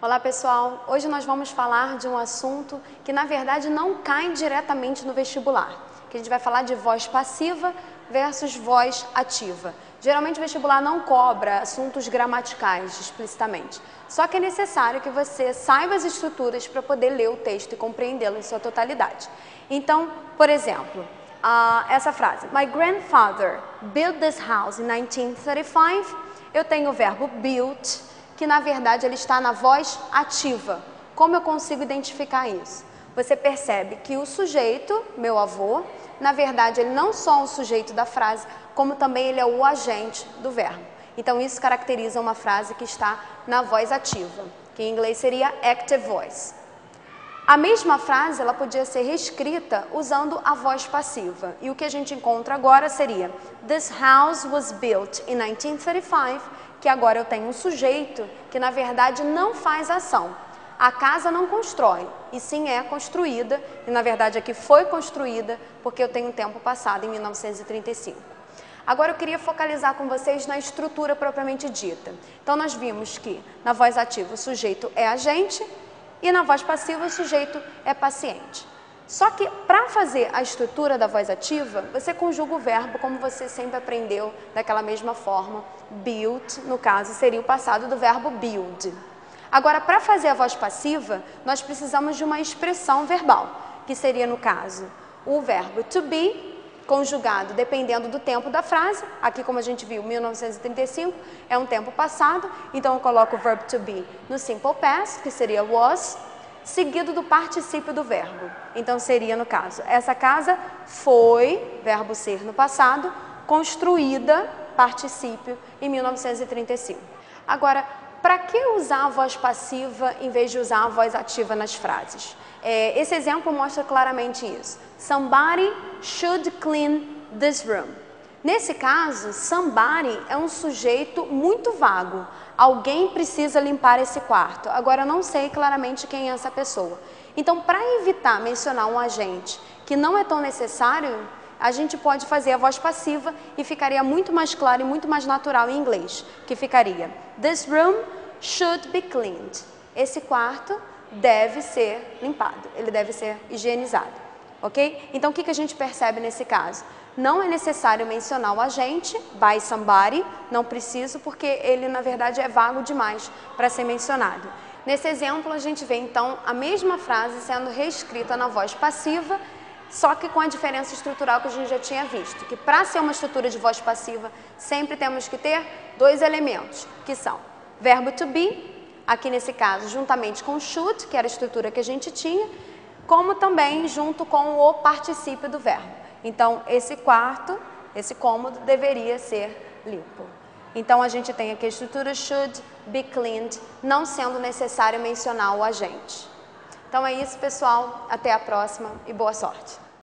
Olá pessoal, hoje nós vamos falar de um assunto que na verdade não cai diretamente no vestibular, que a gente vai falar de voz passiva versus voz ativa. Geralmente o vestibular não cobra assuntos gramaticais explicitamente, só que é necessário que você saiba as estruturas para poder ler o texto e compreendê-lo em sua totalidade. Então, por exemplo, essa frase, My grandfather built this house in 1935, eu tenho o verbo built, que na verdade ele está na voz ativa. Como eu consigo identificar isso? Você percebe que o sujeito, meu avô, na verdade ele não só é o sujeito da frase, como também ele é o agente do verbo. Então isso caracteriza uma frase que está na voz ativa, que em inglês seria active voice. A mesma frase ela podia ser reescrita usando a voz passiva. E o que a gente encontra agora seria This house was built in 1935, que agora eu tenho um sujeito que na verdade não faz ação. A casa não constrói, e sim é construída, e na verdade aqui foi construída porque eu tenho um tempo passado, em 1935. Agora eu queria focalizar com vocês na estrutura propriamente dita. Então nós vimos que na voz ativa o sujeito é agente e na voz passiva o sujeito é paciente. Só que para fazer a estrutura da voz ativa, você conjuga o verbo como você sempre aprendeu daquela mesma forma. Built, no caso, seria o passado do verbo build. Agora, para fazer a voz passiva, nós precisamos de uma expressão verbal, que seria, no caso, o verbo to be, conjugado dependendo do tempo da frase. Aqui, como a gente viu, 1935 é um tempo passado, então eu coloco o verbo to be no simple past, que seria was, seguido do particípio do verbo. Então seria, no caso, essa casa foi, verbo ser no passado, construída, particípio, em 1935. Agora, para que usar a voz passiva em vez de usar a voz ativa nas frases? Esse exemplo mostra claramente isso. Somebody should clean this room. Nesse caso, somebody é um sujeito muito vago. Alguém precisa limpar esse quarto. Agora, eu não sei claramente quem é essa pessoa. Então, para evitar mencionar um agente que não é tão necessário, a gente pode fazer a voz passiva e ficaria muito mais claro e muito mais natural em inglês, que ficaria This room should be cleaned. Esse quarto deve ser limpado, ele deve ser higienizado, ok? Então, o que a gente percebe nesse caso? Não é necessário mencionar o agente, by somebody, não preciso, porque ele, na verdade, é vago demais para ser mencionado. Nesse exemplo, a gente vê, então, a mesma frase sendo reescrita na voz passiva, só que com a diferença estrutural que a gente já tinha visto, que para ser uma estrutura de voz passiva, sempre temos que ter dois elementos, que são verbo to be, aqui nesse caso, juntamente com should, que era a estrutura que a gente tinha, como também junto com o particípio do verbo. Então, esse quarto, esse cômodo, deveria ser limpo. Então, a gente tem aqui a estrutura should be cleaned, não sendo necessário mencionar o agente. Então, é isso, pessoal. Até a próxima e boa sorte.